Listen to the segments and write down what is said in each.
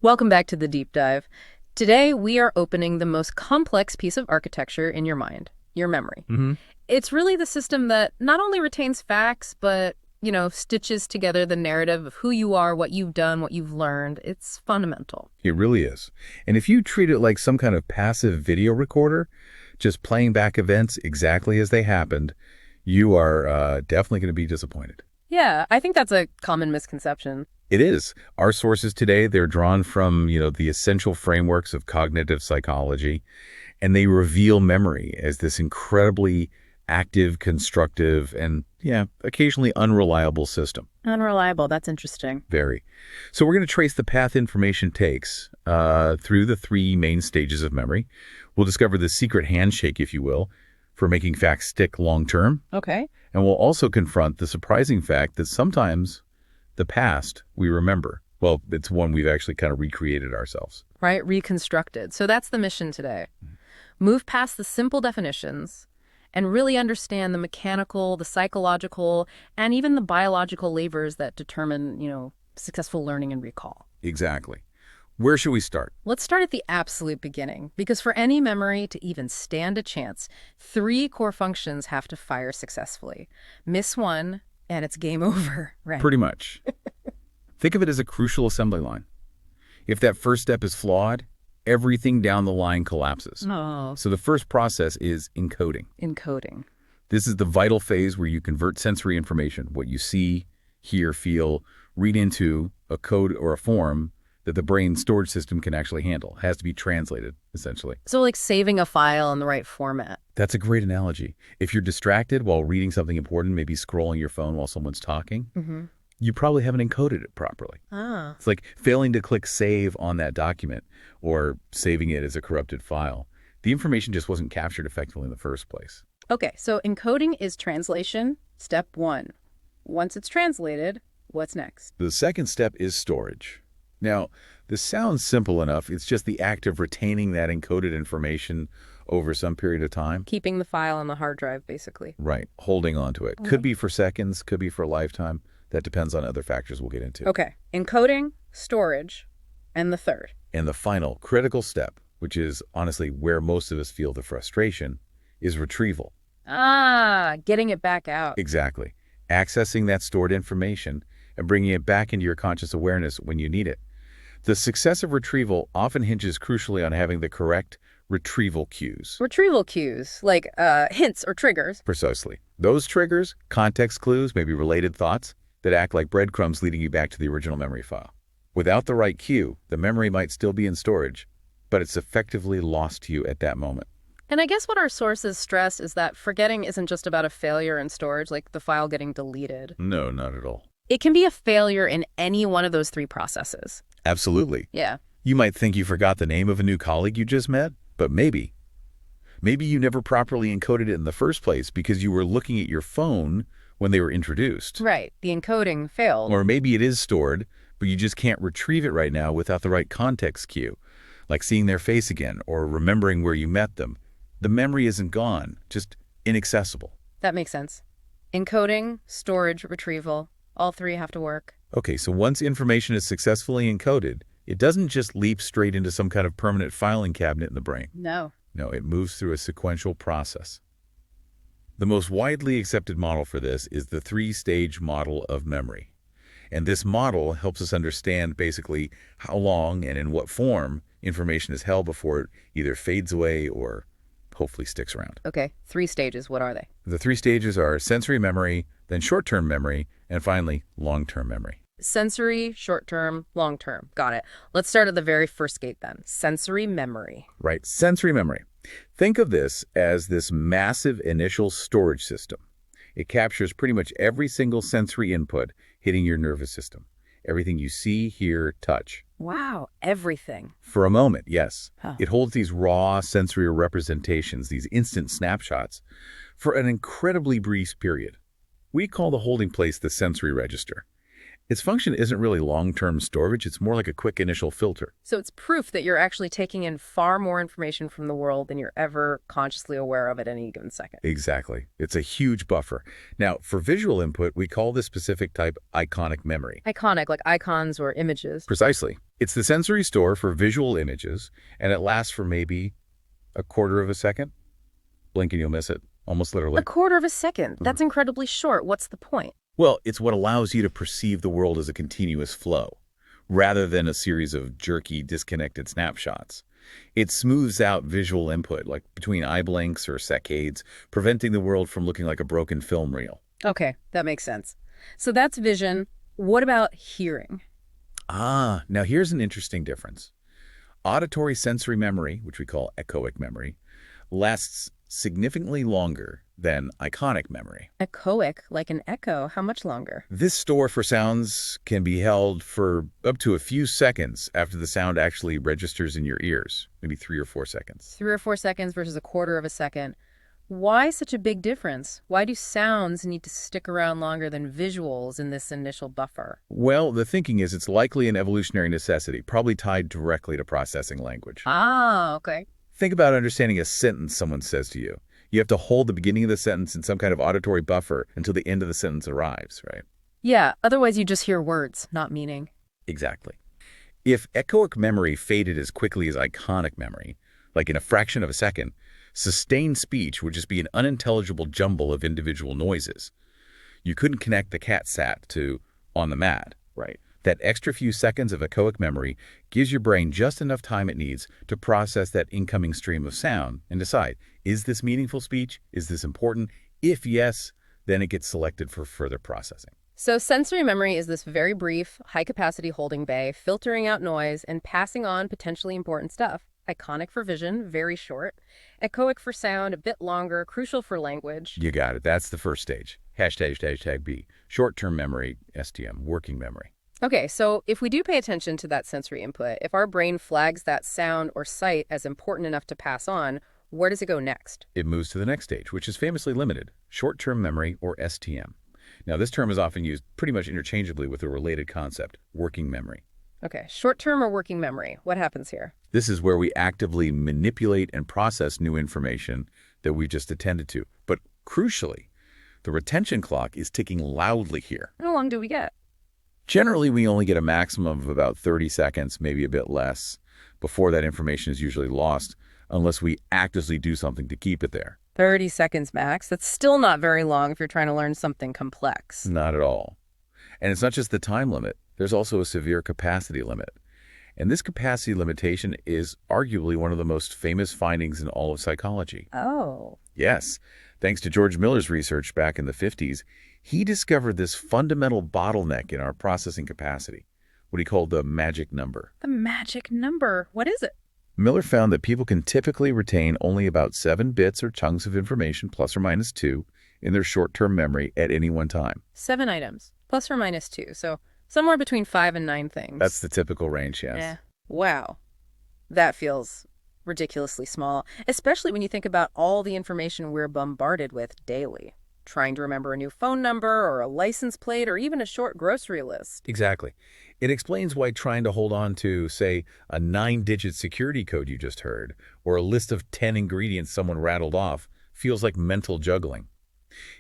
Welcome back to the deep dive. Today, we are opening the most complex piece of architecture in your mind, your memory. Hmm. It's really the system that not only retains facts, but, stitches together the narrative of who you are, what you've done, what you've learned. It's fundamental. It really is. And if you treat it like some kind of passive video recorder, just playing back events exactly as they happened, you are definitely going to be disappointed. Yeah, I think that's a common misconception. It is. Our sources today, they're drawn from, the essential frameworks of cognitive psychology, and they reveal memory as this incredibly active, constructive, and, occasionally unreliable system. Unreliable, that's interesting. Very. So we're going to trace the path information takes through the three main stages of memory. We'll discover the secret handshake, if you will, for making facts stick long term. Okay. And we'll also confront the surprising fact that sometimes the past we remember. Well, it's one we've actually kind of recreated ourselves. Right, reconstructed. So that's the mission today. Move past the simple definitions and really understand the mechanical, the psychological, and even the biological levers that determine, successful learning and recall. Exactly. Where should we start? Let's start at the absolute beginning, because for any memory to even stand a chance, three core functions have to fire successfully. Miss one, and it's game over, right? Pretty much. Think of it as a crucial assembly line. If that first step is flawed, everything down the line collapses. Oh, So the first process is encoding. encoding. This is the vital phase where you convert sensory information, what you see, hear, feel, read into a code or a form that the brain storage system can actually handle. It has to be translated, essentially. So like saving a file in the right format. That's a great analogy. If you're distracted while reading something important, maybe scrolling your phone while someone's talking, Mm-hmm. you probably haven't encoded it properly. Ah. It's like failing to click save on that document or saving it as a corrupted file. The information just wasn't captured effectively in the first place. Okay, so encoding is translation, step one. Once it's translated, what's next? The second step is storage. Now, this sounds simple enough. It's just the act of retaining that encoded information over some period of time. Keeping the file on the hard drive, basically. Right, holding on to it. Could be for seconds, could be for a lifetime. That depends on other factors we'll get into. Okay, encoding, storage, and the third. And the final critical step, which is honestly where most of us feel the frustration, is retrieval. Ah, getting it back out. Exactly. Accessing that stored information and bringing it back into your conscious awareness when you need it. The success of retrieval often hinges crucially on having the correct retrieval cues. Retrieval cues, like hints or triggers. Precisely. Those triggers, context clues, maybe related thoughts, that act like breadcrumbs leading you back to the original memory file. Without the right cue, the memory might still be in storage, but it's effectively lost to you at that moment. And I guess what our sources stress is that forgetting isn't just about a failure in storage, like the file getting deleted. No, not at all. It can be a failure in any one of those three processes. Absolutely. Yeah. You might think you forgot the name of a new colleague you just met, but maybe. Maybe you never properly encoded it in the first place because you were looking at your phone when they were introduced. Right. The encoding failed. Or maybe it is stored, but you just can't retrieve it right now without the right context cue, like seeing their face again or remembering where you met them. The memory isn't gone, just inaccessible. That makes sense. Encoding, storage, retrieval, all three have to work. Okay, so once information is successfully encoded, it doesn't just leap straight into some kind of permanent filing cabinet in the brain. No. No, it moves through a sequential process. The most widely accepted model for this is the three-stage model of memory. And this model helps us understand basically how long and in what form information is held before it either fades away or hopefully sticks around. Okay, 3 stages. What are they? The 3 stages are sensory memory, then short-term memory, and finally long-term memory. Sensory, short-term, long-term. Got it. Let's start at the very first gate then. Sensory memory. Right, sensory memory. Think of this as this massive initial storage system. It captures pretty much every single sensory input hitting your nervous system. Everything you see, hear, touch. Wow, everything. For a moment, yes. Huh. It holds these raw sensory representations, these instant snapshots, for an incredibly brief period. We call the holding place the sensory register. Its function isn't really long-term storage, it's more like a quick initial filter. So it's proof that you're actually taking in far more information from the world than you're ever consciously aware of at any given second. Exactly. It's a huge buffer. Now, for visual input, we call this specific type iconic memory. Iconic, like icons or images. Precisely. It's the sensory store for visual images, and it lasts for maybe a quarter of a second. Blink and you'll miss it, almost literally. A quarter of a second. That's incredibly short. What's the point? Well, it's what allows you to perceive the world as a continuous flow, rather than a series of jerky, disconnected snapshots. It smooths out visual input, like between eye blinks or saccades, preventing the world from looking like a broken film reel. Okay, that makes sense. So that's vision. What about hearing? Now here's an interesting difference. Auditory sensory memory, which we call echoic memory, lasts significantly longer than iconic memory. Echoic, like an echo. How much longer? This store for sounds can be held for up to a few seconds after the sound actually registers in your ears, maybe 3 or 4 seconds. 3 or 4 seconds versus a quarter of a second. Why such a big difference? Why do sounds need to stick around longer than visuals in this initial buffer? Well, the thinking is it's likely an evolutionary necessity, probably tied directly to processing language. Okay. Think about understanding a sentence someone says to you. You have to hold the beginning of the sentence in some kind of auditory buffer until the end of the sentence arrives, right? Yeah, otherwise you just hear words, not meaning. Exactly. If echoic memory faded as quickly as iconic memory, like in a fraction of a second, sustained speech would just be an unintelligible jumble of individual noises. You couldn't connect the cat sat to on the mat, right? That extra few seconds of echoic memory gives your brain just enough time it needs to process that incoming stream of sound and decide, is this meaningful speech? Is this important? If yes, then it gets selected for further processing. So sensory memory is this very brief, high-capacity holding bay, filtering out noise and passing on potentially important stuff. Iconic for vision, very short. Echoic for sound, a bit longer, crucial for language. You got it. That's the first stage. Hashtag B. Short-term memory, STM, working memory. Okay, so if we do pay attention to that sensory input, if our brain flags that sound or sight as important enough to pass on, where does it go next? It moves to the next stage, which is famously limited, short-term memory, or STM. Now, this term is often used pretty much interchangeably with a related concept, working memory. Okay, short-term or working memory, what happens here? This is where we actively manipulate and process new information that we just attended to. But crucially, the retention clock is ticking loudly here. How long do we get? Generally, we only get a maximum of about 30 seconds, maybe a bit less, before that information is usually lost, unless we actively do something to keep it there. 30 seconds max. That's still not very long if you're trying to learn something complex. Not at all. And it's not just the time limit. There's also a severe capacity limit. And this capacity limitation is arguably one of the most famous findings in all of psychology. Oh. Yes. Thanks to George Miller's research back in the 50s, he discovered this fundamental bottleneck in our processing capacity, what he called the magic number. The magic number. What is it? Miller found that people can typically retain only about 7 bits or chunks of information, plus or minus 2, in their short-term memory at any one time. 7 items, plus or minus 2. So somewhere between 5 and 9 things. That's the typical range, yes. Yeah. Wow. That feels ridiculously small, especially when you think about all the information we're bombarded with daily. Trying to remember a new phone number or a license plate or even a short grocery list. Exactly. It explains why trying to hold on to, say, a 9-digit security code you just heard, or a list of 10 ingredients someone rattled off, feels like mental juggling.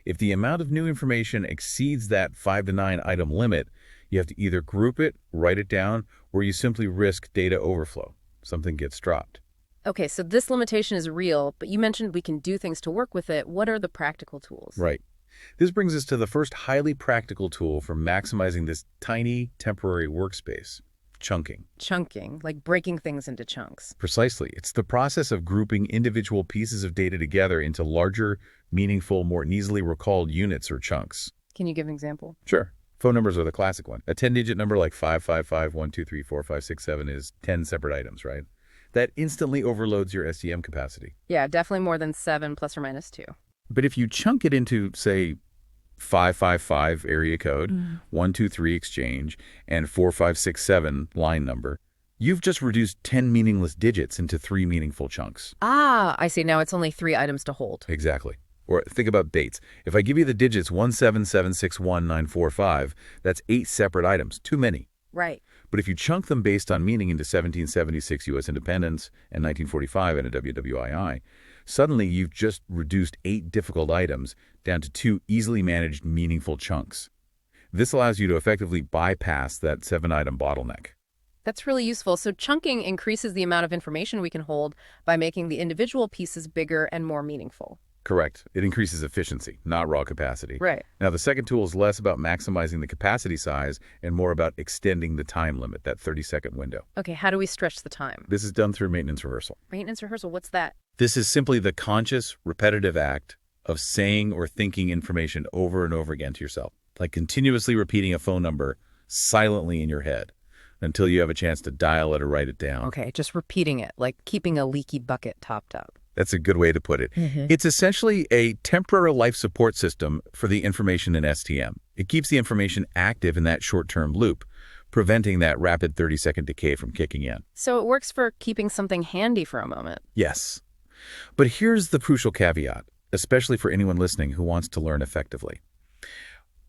If the amount of new information exceeds that 5 to 9 item limit, you have to either group it, write it down, or you simply risk data overflow. Something gets dropped. Okay, so this limitation is real, but you mentioned we can do things to work with it. What are the practical tools? Right. This brings us to the first highly practical tool for maximizing this tiny temporary workspace, chunking. Chunking, like breaking things into chunks. Precisely. It's the process of grouping individual pieces of data together into larger, meaningful, more easily recalled units or chunks. Can you give an example? Sure. Phone numbers are the classic one. A 10-digit number like 555-123-4567 is 10 separate items, right? That instantly overloads your STM capacity. Yeah, definitely more than 7 plus or minus 2. But if you chunk it into, say, 555 area code, 123 exchange, and 4567 line number, you've just reduced 10 meaningless digits into 3 meaningful chunks. Ah, I see. Now it's only 3 items to hold. Exactly. Or think about dates. If I give you the digits 17761,945, that's 8 separate items, too many. Right. But if you chunk them based on meaning into 1776 U.S. independence and 1945 and a WWII, suddenly you've just reduced 8 difficult items down to 2 easily managed, meaningful chunks. This allows you to effectively bypass that 7-item bottleneck. That's really useful. So chunking increases the amount of information we can hold by making the individual pieces bigger and more meaningful. Correct. It increases efficiency, not raw capacity. Right. Now, the second tool is less about maximizing the capacity size and more about extending the time limit, that 30-second window. Okay, how do we stretch the time? This is done through maintenance rehearsal. Maintenance rehearsal, what's that? This is simply the conscious, repetitive act of saying or thinking information over and over again to yourself, like continuously repeating a phone number silently in your head until you have a chance to dial it or write it down. Okay, just repeating it, like keeping a leaky bucket topped up. That's a good way to put it. It's essentially a temporary life support system for the information in STM. It keeps the information active in that short-term loop, preventing that rapid 30-second decay from kicking in. So it works for keeping something handy for a moment. Yes. But here's the crucial caveat, especially for anyone listening who wants to learn effectively.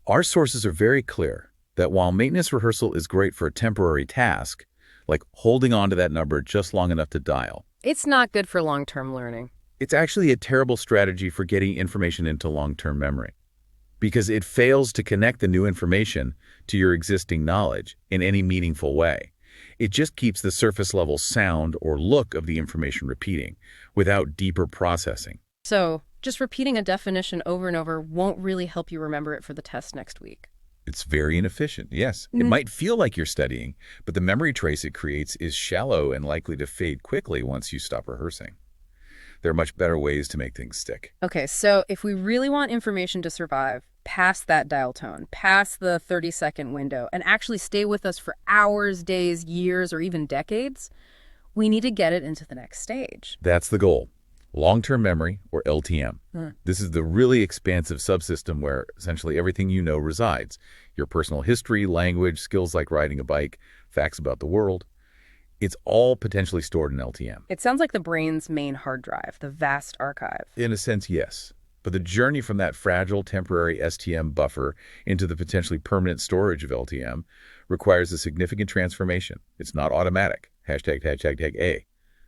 Our sources are very clear that while maintenance rehearsal is great for a temporary task, like holding on to that number just long enough to dial, It's not good for long-term learning. it's actually a terrible strategy for getting information into long-term memory because it fails to connect the new information to your existing knowledge in any meaningful way. It just keeps the surface-level sound or look of the information repeating without deeper processing. So just repeating a definition over and over won't really help you remember it for the test next week. It's very inefficient, yes. It might feel like you're studying, but the memory trace it creates is shallow and likely to fade quickly once you stop rehearsing. There are much better ways to make things stick. Okay, so if we really want information to survive past that dial tone, past the 30-second window, and actually stay with us for hours, days, years, or even decades, we need to get it into the next stage. That's the goal. Long-term memory, or LTM. This is the really expansive subsystem where essentially everything you know resides. Your personal history, language, skills like riding a bike, facts about the world. It's all potentially stored in LTM. It sounds like the brain's main hard drive, the vast archive. In a sense, yes. But the journey from that fragile temporary STM buffer into the potentially permanent storage of LTM requires a significant transformation. It's not automatic. #A.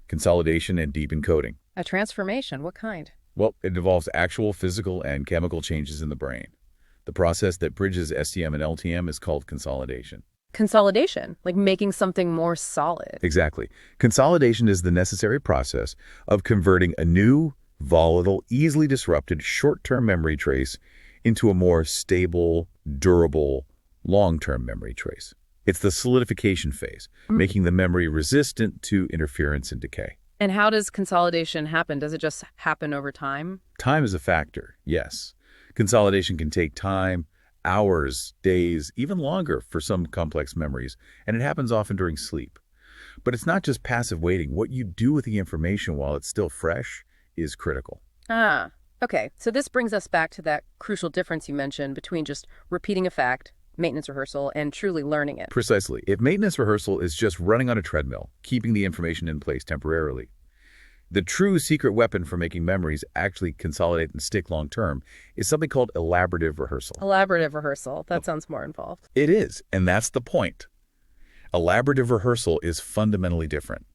Consolidation and deep encoding. A transformation? What kind? Well, it involves actual physical and chemical changes in the brain. The process that bridges STM and LTM is called consolidation. Consolidation, like making something more solid. Exactly. Consolidation is the necessary process of converting a new, volatile, easily disrupted short-term memory trace into a more stable, durable, long-term memory trace. It's the solidification phase, making the memory resistant to interference and decay. And how does consolidation happen? Does it just happen over time? Time is a factor, yes. Consolidation can take time, hours, days, even longer for some complex memories, and it happens often during sleep. But it's not just passive waiting. What you do with the information while it's still fresh is critical. Ah, okay. So this brings us back to that crucial difference you mentioned between just repeating a fact, maintenance rehearsal, and truly learning it. Precisely. If maintenance rehearsal is just running on a treadmill, keeping the information in place temporarily, the true secret weapon for making memories actually consolidate and stick long-term is something called elaborative rehearsal. Elaborative rehearsal. That sounds more involved. It is, and that's the point. Elaborative rehearsal is fundamentally different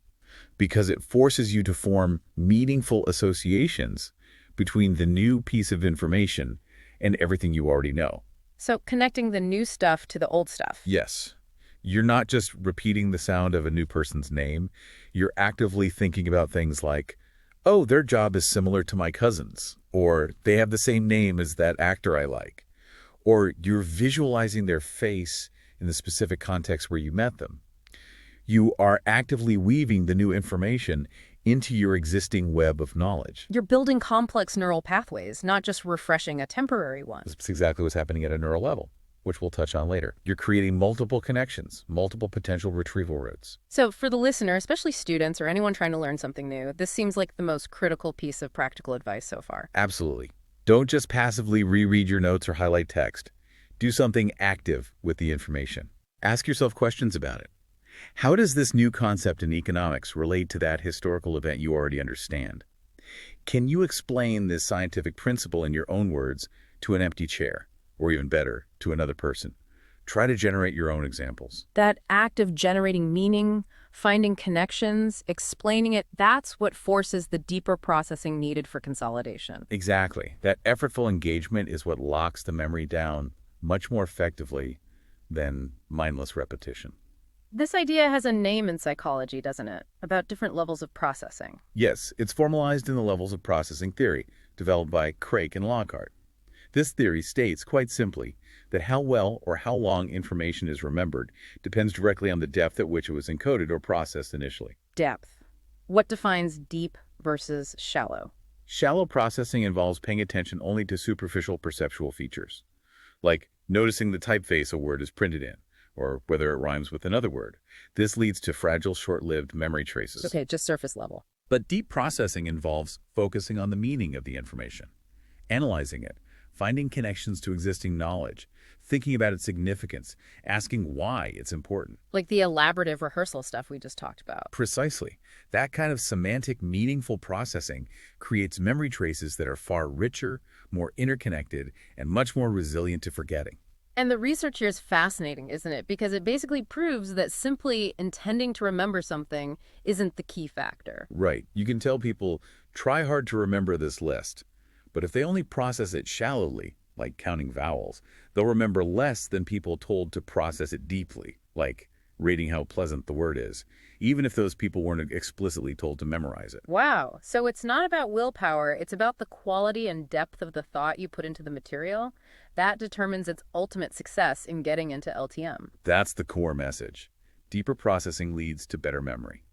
because it forces you to form meaningful associations between the new piece of information and everything you already know. So connecting the new stuff to the old stuff. Yes. You're not just repeating the sound of a new person's name. You're actively thinking about things like, oh, their job is similar to my cousin's, or they have the same name as that actor I like, or you're visualizing their face in the specific context where you met them. You are actively weaving the new information into your existing web of knowledge. You're building complex neural pathways, not just refreshing a temporary one. That's exactly what's happening at a neural level, which we'll touch on later. You're creating multiple connections, multiple potential retrieval routes. So for the listener, especially students or anyone trying to learn something new, this seems like the most critical piece of practical advice so far. Absolutely. Don't just passively reread your notes or highlight text. Do something active with the information. Ask yourself questions about it. How does this new concept in economics relate to that historical event you already understand? Can you explain this scientific principle in your own words to an empty chair, or even better, to another person? Try to generate your own examples. That act of generating meaning, finding connections, explaining it, that's what forces the deeper processing needed for consolidation. Exactly. That effortful engagement is what locks the memory down much more effectively than mindless repetition. This idea has a name in psychology, doesn't it? About different levels of processing. Yes, it's formalized in the levels of processing theory, developed by Craik and Lockhart. This theory states, quite simply, that how well or how long information is remembered depends directly on the depth at which it was encoded or processed initially. Depth. What defines deep versus shallow? Shallow processing involves paying attention only to superficial perceptual features, like noticing the typeface a word is printed in, or whether it rhymes with another word. This leads to fragile, short-lived memory traces. Okay, just surface level. But deep processing involves focusing on the meaning of the information, analyzing it, finding connections to existing knowledge, thinking about its significance, asking why it's important. Like the elaborative rehearsal stuff we just talked about. Precisely. That kind of semantic, meaningful processing creates memory traces that are far richer, more interconnected, and much more resilient to forgetting. And the research here is fascinating, isn't it? Because it basically proves that simply intending to remember something isn't the key factor. Right. You can tell people, try hard to remember this list. But if they only process it shallowly, like counting vowels, they'll remember less than people told to process it deeply, like rating how pleasant the word is, even if those people weren't explicitly told to memorize it. Wow. So it's not about willpower, it's about the quality and depth of the thought you put into the material. That determines its ultimate success in getting into LTM. That's the core message. Deeper processing leads to better memory.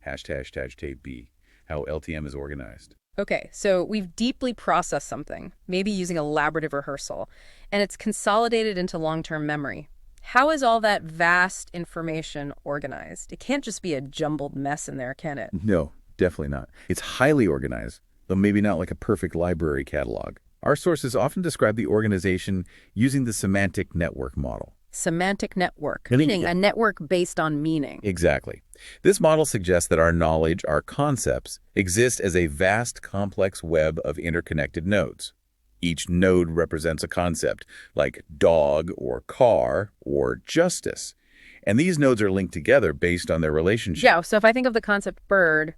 Hashtag tape B, how LTM is organized. Okay, so we've deeply processed something, maybe using elaborative rehearsal, and it's consolidated into long-term memory. How is all that vast information organized? It can't just be a jumbled mess in there, can it? No, definitely not. It's highly organized, though maybe not like a perfect library catalog. Our sources often describe the organization using the semantic network model. Semantic network, meaning a network based on meaning. Exactly. This model suggests that our knowledge, our concepts, exist as a vast, complex web of interconnected nodes. Each node represents a concept, like dog or car or justice. And these nodes are linked together based on their relationship. Yeah, so if I think of the concept bird,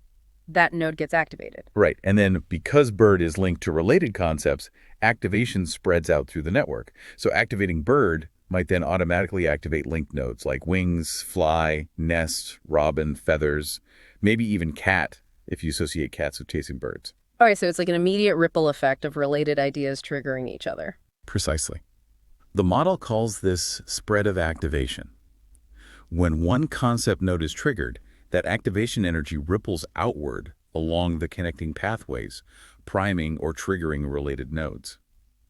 that node gets activated. Right. And then because bird is linked to related concepts, activation spreads out through the network. So activating bird might then automatically activate linked nodes like wings, fly, nest, robin, feathers, maybe even cat, if you associate cats with chasing birds. All right, so it's like an immediate ripple effect of related ideas triggering each other. Precisely. The model calls this spread of activation. When one concept node is triggered, that activation energy ripples outward along the connecting pathways, priming or triggering related nodes.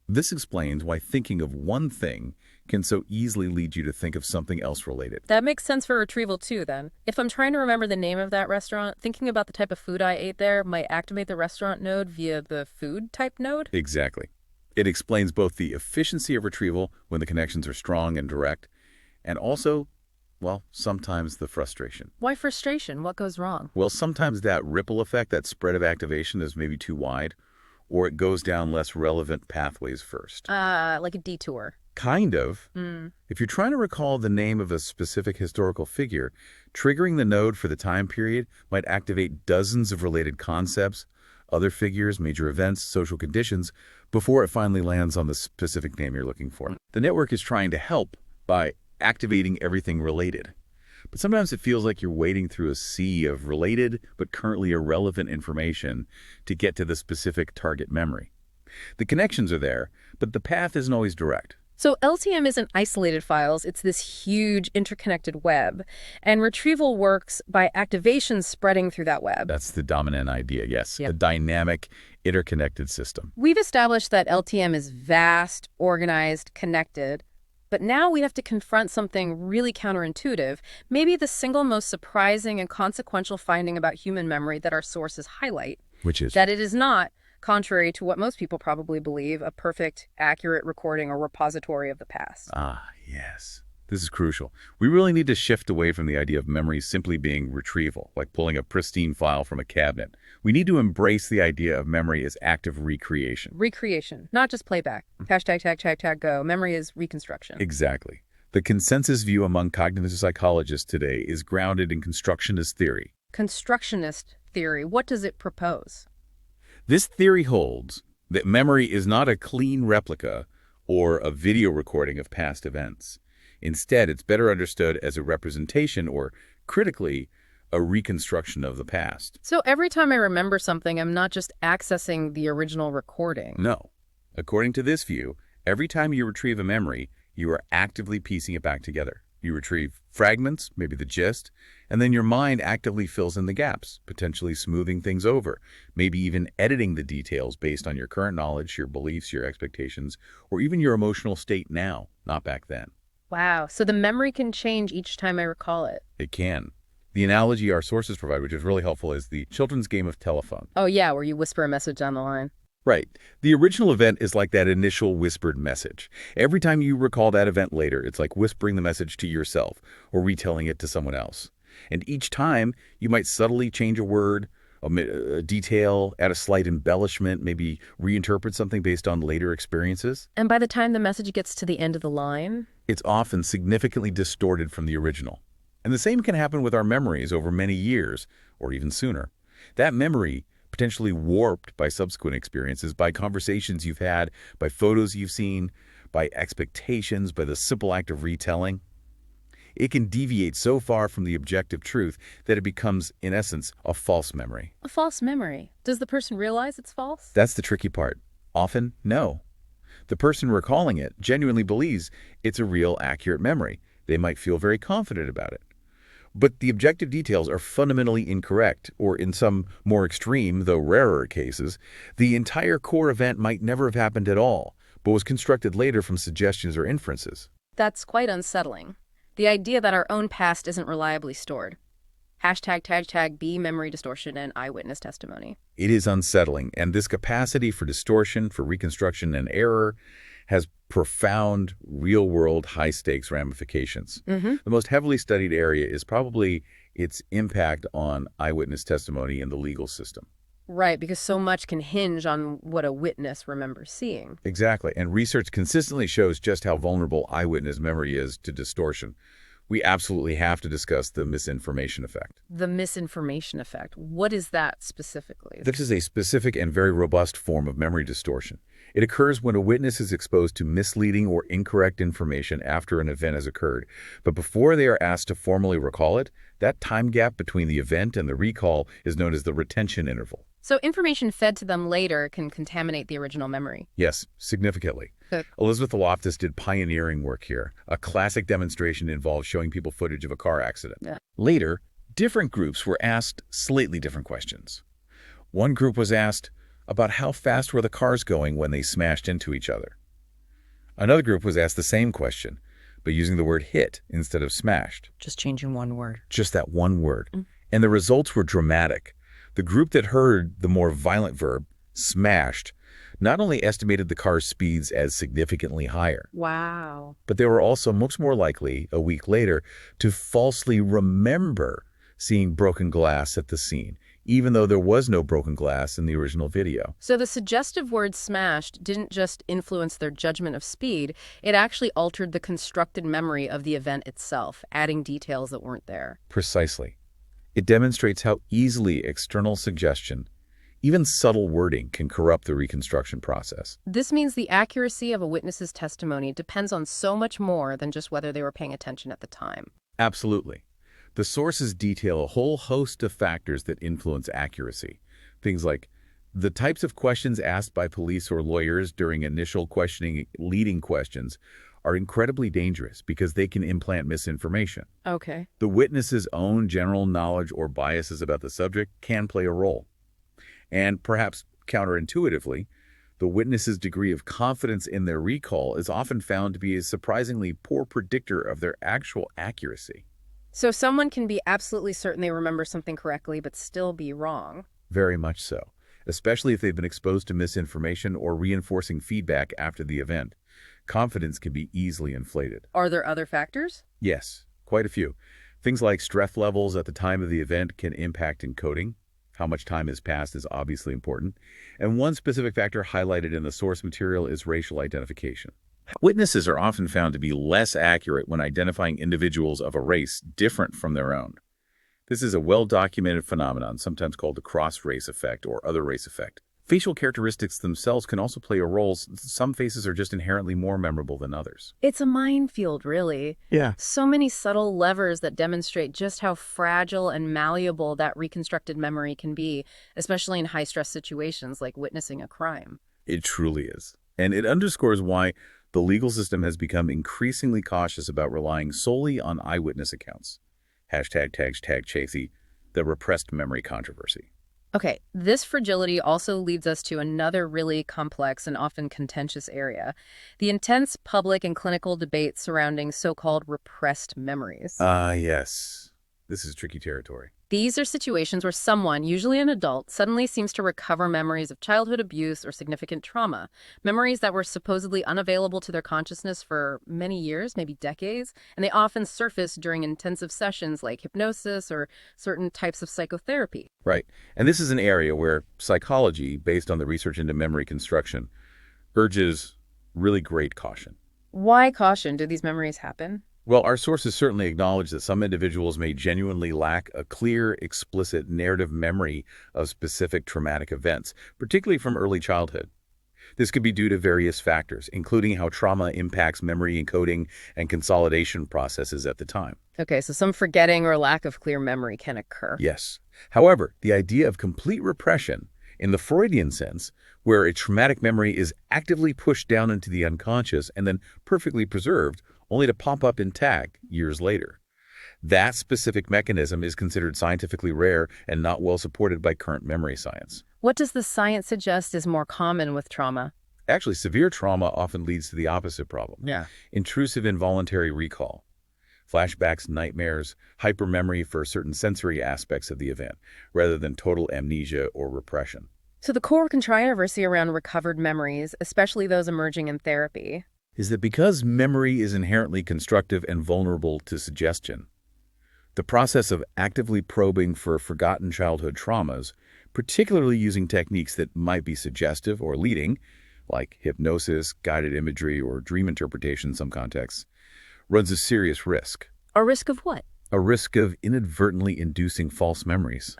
This explains why thinking of one thing can so easily lead you to think of something else related. That makes sense for retrieval too, then. If I'm trying to remember the name of that restaurant, thinking about the type of food I ate there might activate the restaurant node via the food type node? Exactly. It explains both the efficiency of retrieval when the connections are strong and direct, and also, well, sometimes the frustration. Why frustration? What goes wrong? Well, sometimes that ripple effect, that spread of activation is maybe too wide, or it goes down less relevant pathways first. Like a detour. Kind of. If you're trying to recall the name of a specific historical figure, triggering the node for the time period might activate dozens of related concepts, other figures, major events, social conditions, before it finally lands on the specific name you're looking for. The network is trying to help by activating everything related. But sometimes it feels like you're wading through a sea of related but currently irrelevant information to get to the specific target memory. The connections are there, but the path isn't always direct. So LTM isn't isolated files, it's this huge interconnected web. And retrieval works by activation spreading through that web. That's the dominant idea, yes. Yep. A dynamic, interconnected system. We've established that LTM is vast, organized, connected. But now we have to confront something really counterintuitive, maybe the single most surprising and consequential finding about human memory that our sources highlight. Which is? That it is not, contrary to what most people probably believe, a perfect, accurate recording or repository of the past. Ah, yes. This is crucial. We really need to shift away from the idea of memory simply being retrieval, like pulling a pristine file from a cabinet. We need to embrace the idea of memory as active recreation. Recreation, not just playback. Hashtag, tag, tag, tag, go. Memory is reconstruction. Exactly. The consensus view among cognitive psychologists today is grounded in constructionist theory. Constructionist theory, what does it propose? This theory holds that memory is not a clean replica or a video recording of past events. Instead, it's better understood as a representation or, critically, a reconstruction of the past. So every time I remember something, I'm not just accessing the original recording. No. According to this view, every time you retrieve a memory, you are actively piecing it back together. You retrieve fragments, maybe the gist, and then your mind actively fills in the gaps, potentially smoothing things over, maybe even editing the details based on your current knowledge, your beliefs, your expectations, or even your emotional state now, not back then. Wow, so the memory can change each time I recall it. It can. The analogy our sources provide, which is really helpful, is the children's game of telephone. Oh yeah, where you whisper a message down the line. Right. The original event is like that initial whispered message. Every time you recall that event later, it's like whispering the message to yourself or retelling it to someone else. And each time, you might subtly change a word, omit a detail, add a slight embellishment, maybe reinterpret something based on later experiences. And by the time the message gets to the end of the line, It's often significantly distorted from the original. And the same can happen with our memories over many years, or even sooner. That memory, potentially warped by subsequent experiences, by conversations you've had, by photos you've seen, by expectations, by the simple act of retelling, it can deviate so far from the objective truth that it becomes, in essence, a false memory. a false memory. Does the person realize it's false? That's the tricky part. Often, no. The person recalling it genuinely believes it's a real, accurate memory. They might feel very confident about it. But the objective details are fundamentally incorrect, or in some more extreme, though rarer cases, the entire core event might never have happened at all, but was constructed later from suggestions or inferences. That's quite unsettling. The idea that our own past isn't reliably stored. Hashtag, tag, tag, B, memory distortion, and eyewitness testimony. It is unsettling, and this capacity for distortion, for reconstruction and error has profound, real-world, high-stakes ramifications. The most heavily studied area is probably its impact on eyewitness testimony in the legal system. Right, because so much can hinge on what a witness remembers seeing. Exactly, and research consistently shows just how vulnerable eyewitness memory is to distortion. We absolutely have to discuss the misinformation effect. The misinformation effect. What is that specifically? This is a specific and very robust form of memory distortion. It occurs when a witness is exposed to misleading or incorrect information after an event has occurred, but before they are asked to formally recall it, that time gap between the event and the recall is known as the retention interval. So information fed to them later can contaminate the original memory. Yes, significantly. Good. Elizabeth Loftus did pioneering work here. A classic demonstration involved showing people footage of a car accident. Yeah. Later, different groups were asked slightly different questions. One group was asked about how fast were the cars going when they smashed into each other. Another group was asked the same question, but using the word hit instead of smashed. Just changing one word. Just that one word. And the results were dramatic. The group that heard the more violent verb, smashed, not only estimated the car's speeds as significantly higher, Wow. but they were also much more likely, a week later, to falsely remember seeing broken glass at the scene, even though there was no broken glass in the original video. So the suggestive word smashed didn't just influence their judgment of speed, it actually altered the constructed memory of the event itself, adding details that weren't there. Precisely. It demonstrates how easily external suggestion, even subtle wording, can corrupt the reconstruction process. This means the accuracy of a witness's testimony depends on so much more than just whether they were paying attention at the time. Absolutely. The sources detail a whole host of factors that influence accuracy. Things like the types of questions asked by police or lawyers during initial questioning, leading questions, are incredibly dangerous because they can implant misinformation. Okay. The witness's own general knowledge or biases about the subject can play a role. And perhaps counterintuitively, the witness's degree of confidence in their recall is often found to be a surprisingly poor predictor of their actual accuracy. So someone can be absolutely certain they remember something correctly but still be wrong. Very much so, especially if they've been exposed to misinformation or reinforcing feedback after the event. confidence can be easily inflated. Are there other factors? Yes, quite a few. Things like stress levels at the time of the event can impact encoding. How much time has passed is obviously important. And one specific factor highlighted in the source material is racial identification. Witnesses are often found to be less accurate when identifying individuals of a race different from their own. This is a well-documented phenomenon, sometimes called the cross-race effect or other race effect. Facial characteristics themselves can also play a role. Some faces are just inherently more memorable than others. It's a minefield, really. Yeah. So many subtle levers that demonstrate just how fragile and malleable that reconstructed memory can be, especially in high-stress situations like witnessing a crime. It truly is. And it underscores why the legal system has become increasingly cautious about relying solely on eyewitness accounts. #Chasey, the repressed memory controversy. Okay, this fragility also leads us to another really complex and often contentious area, the intense public and clinical debate surrounding so-called repressed memories. Yes. This is tricky territory. These are situations where someone, usually an adult, suddenly seems to recover memories of childhood abuse or significant trauma, memories that were supposedly unavailable to their consciousness for many years, maybe decades, and they often surface during intensive sessions like hypnosis or certain types of psychotherapy. Right. And this is an area where psychology, based on the research into memory construction, urges really great caution. Why caution? Do these memories happen? Well, our sources certainly acknowledge that some individuals may genuinely lack a clear, explicit narrative memory of specific traumatic events, particularly from early childhood. This could be due to various factors, including how trauma impacts memory encoding and consolidation processes at the time. Okay, so some forgetting or lack of clear memory can occur. Yes. However, the idea of complete repression, in the Freudian sense, where a traumatic memory is actively pushed down into the unconscious and then perfectly preserved, only to pop up intact years later. That specific mechanism is considered scientifically rare and not well supported by current memory science. What does the science suggest is more common with trauma? Actually, severe trauma often leads to the opposite problem. Yeah. Intrusive involuntary recall. Flashbacks, nightmares, hypermemory for certain sensory aspects of the event, rather than total amnesia or repression. So the core controversy around recovered memories, especially those emerging in therapy, is that because memory is inherently constructive and vulnerable to suggestion, the process of actively probing for forgotten childhood traumas, particularly using techniques that might be suggestive or leading, like hypnosis, guided imagery, or dream interpretation in some contexts, runs a serious risk. A risk of what? A risk of inadvertently inducing false memories.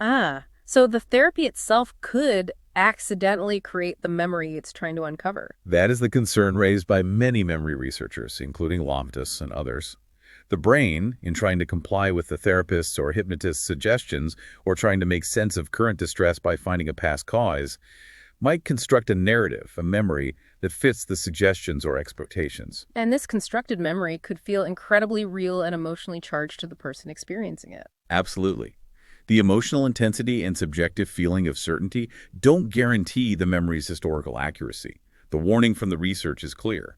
So the therapy itself could accidentally create the memory it's trying to uncover. That is the concern raised by many memory researchers, including Loftus and others. The brain, in trying to comply with the therapist's or hypnotist's suggestions or trying to make sense of current distress by finding a past cause, might construct a narrative, a memory, that fits the suggestions or expectations. And this constructed memory could feel incredibly real and emotionally charged to the person experiencing it. Absolutely. The emotional intensity and subjective feeling of certainty don't guarantee the memory's historical accuracy. The warning from the research is clear.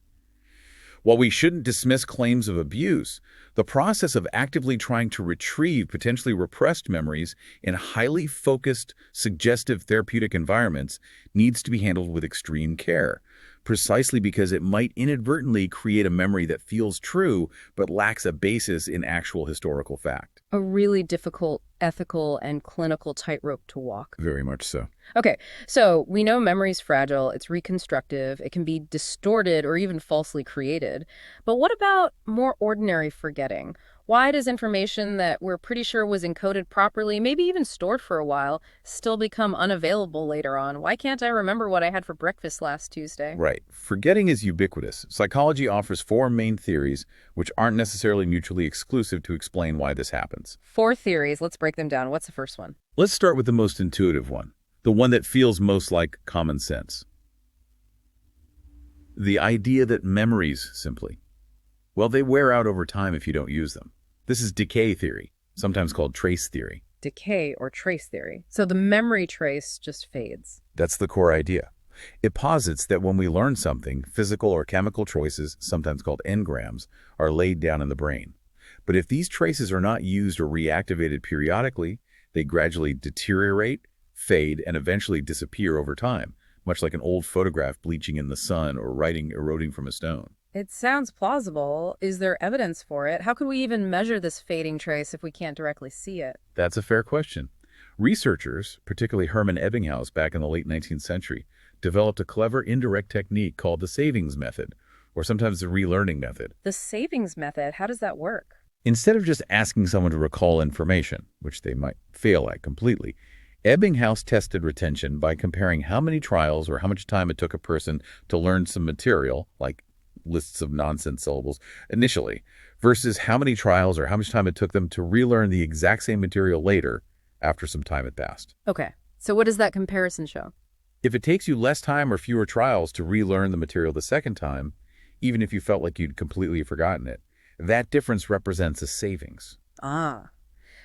While we shouldn't dismiss claims of abuse, the process of actively trying to retrieve potentially repressed memories in highly focused, suggestive therapeutic environments needs to be handled with extreme care, precisely because it might inadvertently create a memory that feels true but lacks a basis in actual historical fact. A really difficult ethical and clinical tightrope to walk. Very much so. Okay, so we know memory's fragile, it's reconstructive, it can be distorted or even falsely created. But what about more ordinary forgetting? Why does information that we're pretty sure was encoded properly, maybe even stored for a while, still become unavailable later on? Why can't I remember what I had for breakfast last Tuesday? Right. Forgetting is ubiquitous. Psychology offers 4 main theories, which aren't necessarily mutually exclusive, to explain why this happens. 4 theories. Let's break them down. What's the first one? Let's start with the most intuitive one, the one that feels most like common sense. The idea that memories simply, well, they wear out over time if you don't use them. This is decay theory, sometimes called trace theory. Decay or trace theory. So the memory trace just fades. That's the core idea. It posits that when we learn something, physical or chemical traces, sometimes called engrams, are laid down in the brain. But if these traces are not used or reactivated periodically, they gradually deteriorate, fade, and eventually disappear over time, much like an old photograph bleaching in the sun or writing eroding from a stone. It sounds plausible. Is there evidence for it? How could we even measure this fading trace if we can't directly see it? That's a fair question. Researchers, particularly Hermann Ebbinghaus back in the late 19th century, developed a clever indirect technique called the savings method, or sometimes the relearning method. The savings method, how does that work? Instead of just asking someone to recall information, which they might fail at completely, Ebbinghaus tested retention by comparing how many trials or how much time it took a person to learn some material, like lists of nonsense syllables, initially, versus how many trials or how much time it took them to relearn the exact same material later after some time had passed. Okay, so what does that comparison show? If it takes you less time or fewer trials to relearn the material the second time, even if you felt like you'd completely forgotten it, that difference represents a savings. Ah,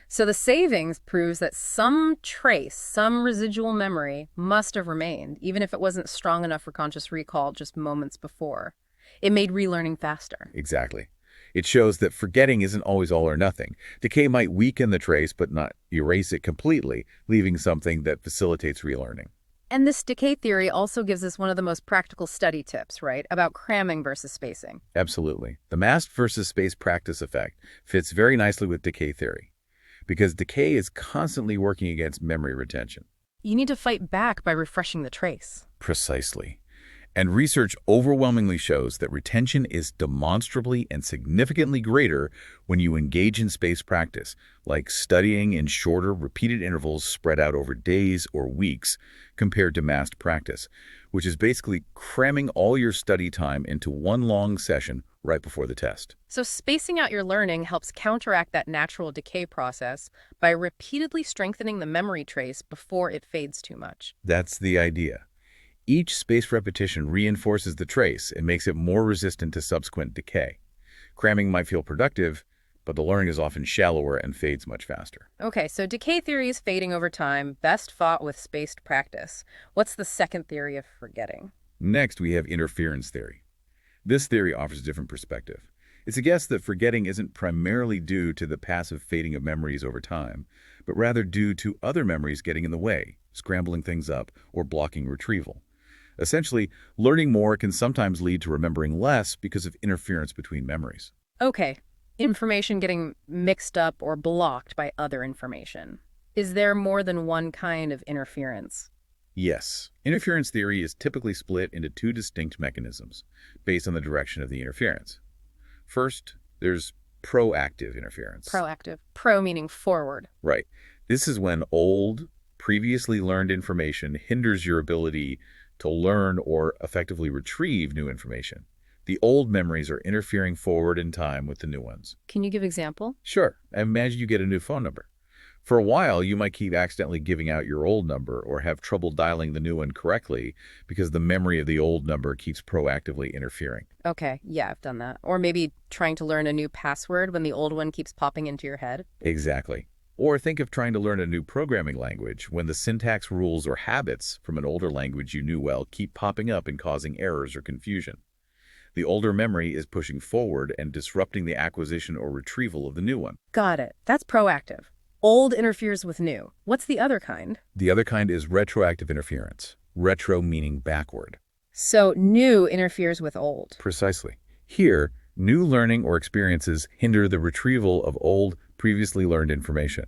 so the savings proves that some trace, some residual memory must have remained, even if it wasn't strong enough for conscious recall just moments before. It made relearning faster. Exactly. It shows that forgetting isn't always all or nothing. Decay might weaken the trace but not erase it completely, leaving something that facilitates relearning. And this decay theory also gives us one of the most practical study tips, right, about cramming versus spacing. Absolutely. The mass versus space practice effect fits very nicely with decay theory, because decay is constantly working against memory retention. You need to fight back by refreshing the trace. Precisely. And research overwhelmingly shows that retention is demonstrably and significantly greater when you engage in space practice, like studying in shorter, repeated intervals spread out over days or weeks, compared to massed practice, which is basically cramming all your study time into one long session right before the test. So spacing out your learning helps counteract that natural decay process by repeatedly strengthening the memory trace before it fades too much. That's the idea. Each spaced repetition reinforces the trace and makes it more resistant to subsequent decay. Cramming might feel productive, but the learning is often shallower and fades much faster. Okay, so decay theory is fading over time, best fought with spaced practice. What's the second theory of forgetting? Next, we have interference theory. This theory offers a different perspective. It's a guess that forgetting isn't primarily due to the passive fading of memories over time, but rather due to other memories getting in the way, scrambling things up, or blocking retrieval. Essentially, learning more can sometimes lead to remembering less because of interference between memories. Okay, information getting mixed up or blocked by other information. Is there more than one kind of interference? Yes, interference theory is typically split into two distinct mechanisms based on the direction of the interference. First, there's proactive interference. Proactive. Pro meaning forward. Right. This is when old, previously learned information hinders your ability to learn or effectively retrieve new information. The old memories are interfering forward in time with the new ones. Can you give example? Sure, imagine you get a new phone number. For a while, you might keep accidentally giving out your old number or have trouble dialing the new one correctly because the memory of the old number keeps proactively interfering. Okay, yeah, I've done that. Or maybe trying to learn a new password when the old one keeps popping into your head. Exactly. Or think of trying to learn a new programming language when the syntax rules or habits from an older language you knew well keep popping up and causing errors or confusion. The older memory is pushing forward and disrupting the acquisition or retrieval of the new one. Got it. That's proactive. Old interferes with new. What's the other kind? The other kind is retroactive interference. Retro meaning backward. So new interferes with old. Precisely. Here, new learning or experiences hinder the retrieval of old, previously learned information.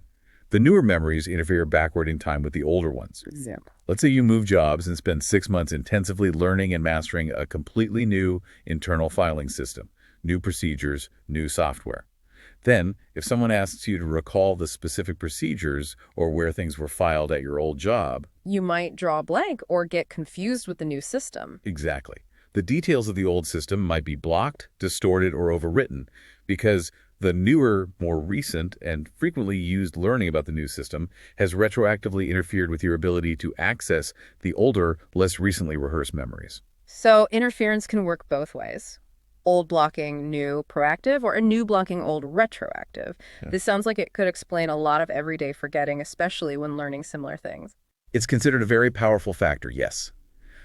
The newer memories interfere backward in time with the older ones. Example. Let's say you move jobs and spend 6 months intensively learning and mastering a completely new internal filing system, new procedures, new software. Then, if someone asks you to recall the specific procedures or where things were filed at your old job, You might draw a blank or get confused with the new system. exactly. The details of the old system might be blocked, distorted, or overwritten because the newer, more recent, and frequently used learning about the new system has retroactively interfered with your ability to access the older, less recently rehearsed memories. So interference can work both ways. Old blocking new proactive or a new blocking old retroactive. Yeah. This sounds like it could explain a lot of everyday forgetting, especially when learning similar things. It's considered a very powerful factor, yes.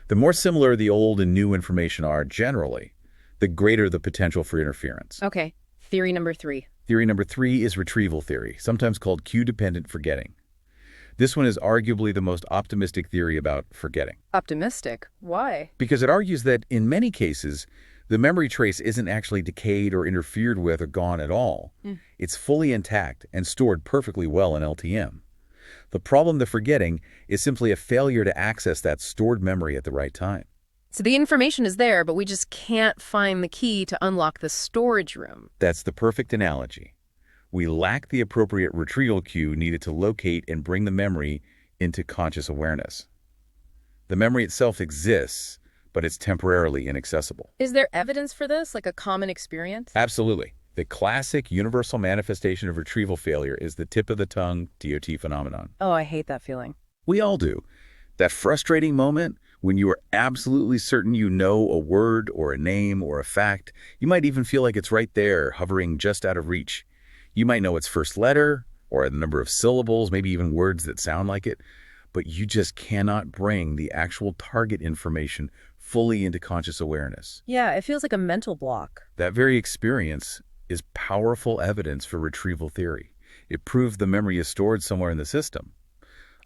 The more similar the old and new information are generally, the greater the potential for interference. Okay, theory number 3. Theory number 3 is retrieval theory, sometimes called cue-dependent forgetting. This one is arguably the most optimistic theory about forgetting, Optimistic. Why? because it argues that in many cases, The memory trace isn't actually decayed or interfered with or gone at all. It's fully intact and stored perfectly well in LTM. The problem they're forgetting is simply a failure to access that stored memory at the right time. So the information is there, but we just can't find the key to unlock the storage room. That's the perfect analogy. We lack the appropriate retrieval cue needed to locate and bring the memory into conscious awareness. The memory itself exists, but it's temporarily inaccessible. Is there evidence for this, like a common experience? Absolutely. The classic universal manifestation of retrieval failure is the tip of the tongue DOT phenomenon. Oh, I hate that feeling. We all do. That frustrating moment when you are absolutely certain you know a word or a name or a fact. You might even feel like it's right there, hovering just out of reach. You might know its first letter or the number of syllables, maybe even words that sound like it, but you just cannot bring the actual target information fully into conscious awareness. Yeah, it feels like a mental block. That very experience is powerful evidence for retrieval theory. It proves the memory is stored somewhere in the system.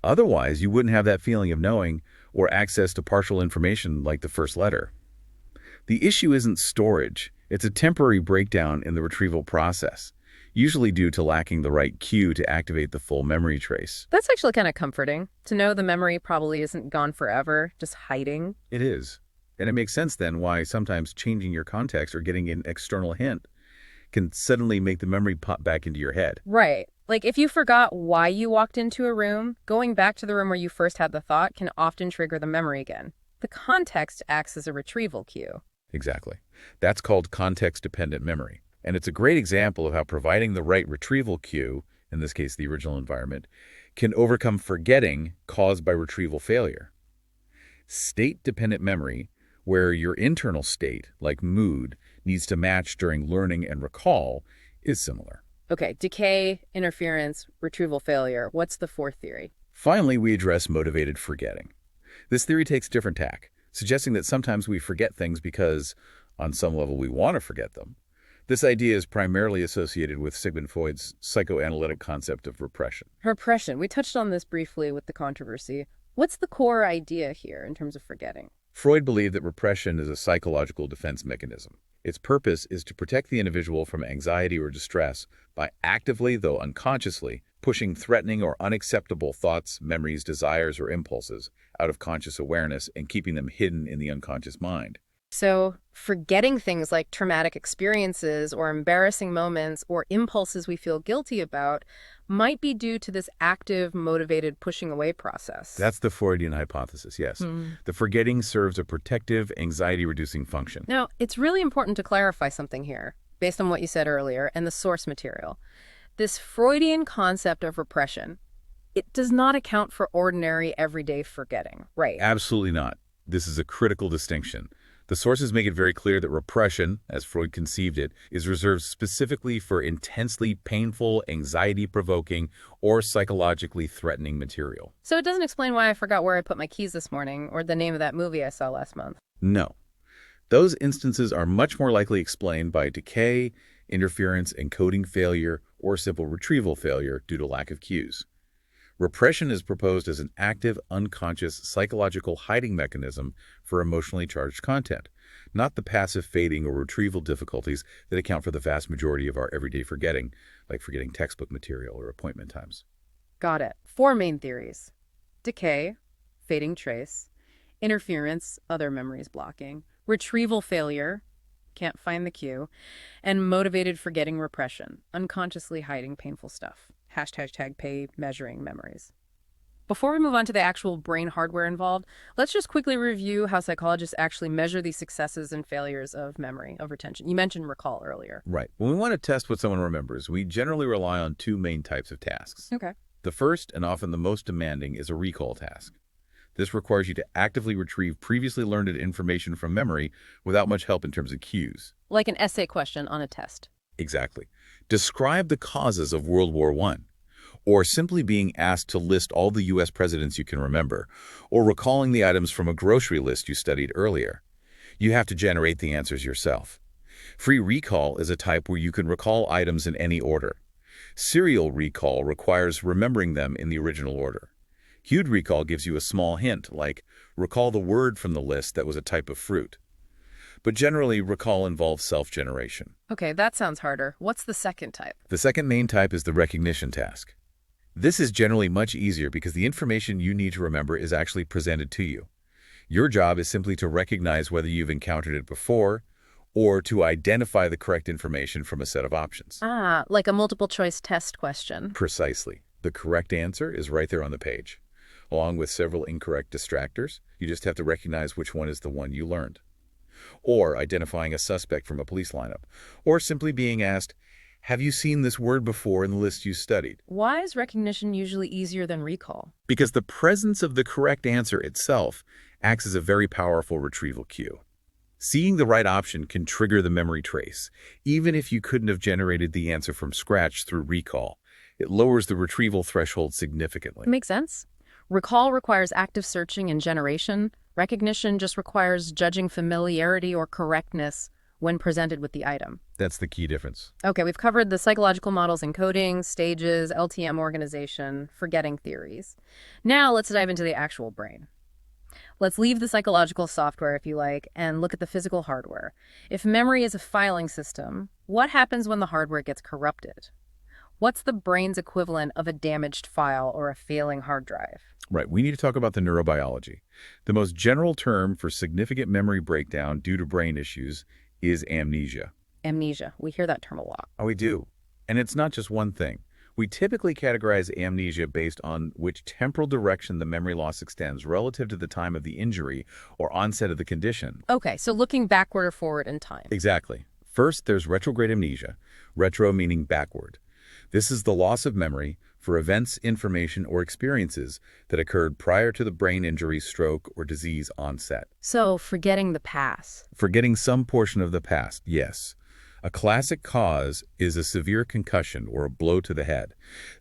Otherwise, you wouldn't have that feeling of knowing or access to partial information like the first letter. The issue isn't storage. It's a temporary breakdown in the retrieval process, usually due to lacking the right cue to activate the full memory trace. That's actually kind of comforting, to know the memory probably isn't gone forever, just hiding. It is. And it makes sense then why sometimes changing your context or getting an external hint can suddenly make the memory pop back into your head. Right. Like if you forgot why you walked into a room, going back to the room where you first had the thought can often trigger the memory again. The context acts as a retrieval cue. Exactly. That's called context-dependent memory. And it's a great example of how providing the right retrieval cue, in this case the original environment, can overcome forgetting caused by retrieval failure. State-dependent memory, where your internal state, like mood, needs to match during learning and recall, is similar. Okay, decay, interference, retrieval failure. What's the fourth theory? Finally, we address motivated forgetting. This theory takes different tack, suggesting that sometimes we forget things because, on some level, we want to forget them. This idea is primarily associated with Sigmund Freud's psychoanalytic concept of repression. Repression. We touched on this briefly with the controversy. What's the core idea here in terms of forgetting? Freud believed that repression is a psychological defense mechanism. Its purpose is to protect the individual from anxiety or distress by actively, though unconsciously, pushing threatening or unacceptable thoughts, memories, desires, or impulses out of conscious awareness and keeping them hidden in the unconscious mind. So forgetting things like traumatic experiences or embarrassing moments or impulses we feel guilty about might be due to this active, motivated pushing away process. That's the Freudian hypothesis, yes. The forgetting serves a protective, anxiety-reducing function. Now, it's really important to clarify something here, based on what you said earlier and the source material. This Freudian concept of repression, it does not account for ordinary, everyday forgetting, right? Absolutely not. This is a critical distinction. The sources make it very clear that repression, as Freud conceived it, is reserved specifically for intensely painful, anxiety-provoking, or psychologically threatening material. So it doesn't explain why I forgot where I put my keys this morning or the name of that movie I saw last month. No. Those instances are much more likely explained by decay, interference, encoding failure, or simple retrieval failure due to lack of cues. Repression is proposed as an active, unconscious, psychological hiding mechanism for emotionally charged content, not the passive fading or retrieval difficulties that account for the vast majority of our everyday forgetting, like forgetting textbook material or appointment times. Got it. 4 main theories: decay, fading trace, interference, other memories blocking, retrieval failure, can't find the cue, and motivated forgetting repression, unconsciously hiding painful stuff. #pay measuring memories. Before we move on to the actual brain hardware involved, let's just quickly review how psychologists actually measure these successes and failures of memory, of retention. You mentioned recall earlier. Right. When we want to test what someone remembers, we generally rely on 2 main types of tasks. Okay. The first, and often the most demanding, is a recall task. This requires you to actively retrieve previously learned information from memory without much help in terms of cues. Like an essay question on a test. Exactly. Describe the causes of World War I, or simply being asked to list all the U.S. presidents you can remember, or recalling the items from a grocery list you studied earlier. You have to generate the answers yourself. Free recall is a type where you can recall items in any order. Serial recall requires remembering them in the original order. Cued recall gives you a small hint, like recall the word from the list that was a type of fruit. But generally, recall involves self-generation. Okay, that sounds harder. What's the second type? The second main type is the recognition task. This is generally much easier because the information you need to remember is actually presented to you. Your job is simply to recognize whether you've encountered it before or to identify the correct information from a set of options. Ah, like a multiple choice test question. Precisely. The correct answer is right there on the page. Along with several incorrect distractors, you just have to recognize which one is the one you learned. Or identifying a suspect from a police lineup. Or simply being asked, have you seen this word before in the list you studied? Why is recognition usually easier than recall? Because the presence of the correct answer itself acts as a very powerful retrieval cue. Seeing the right option can trigger the memory trace, even if you couldn't have generated the answer from scratch through recall. It lowers the retrieval threshold significantly. Makes sense. Recall requires active searching and generation. Recognition just requires judging familiarity or correctness when presented with the item. That's the key difference. Okay, we've covered the psychological models encoding, stages, LTM organization, forgetting theories. Now let's dive into the actual brain. Let's leave the psychological software, if you like, and look at the physical hardware. If memory is a filing system, what happens when the hardware gets corrupted? What's the brain's equivalent of a damaged file or a failing hard drive? Right, we need to talk about the neurobiology. The most general term for significant memory breakdown due to brain issues is amnesia. Amnesia. We hear that term a lot. Oh, we do. And it's not just one thing. We typically categorize amnesia based on which temporal direction the memory loss extends relative to the time of the injury or onset of the condition. Okay, so looking backward or forward in time. Exactly. First, there's retrograde amnesia, retro meaning backward. This is the loss of memory for events, information, or experiences that occurred prior to the brain injury, stroke, or disease onset. So, forgetting the past. Forgetting some portion of the past, yes. A classic cause is a severe concussion or a blow to the head.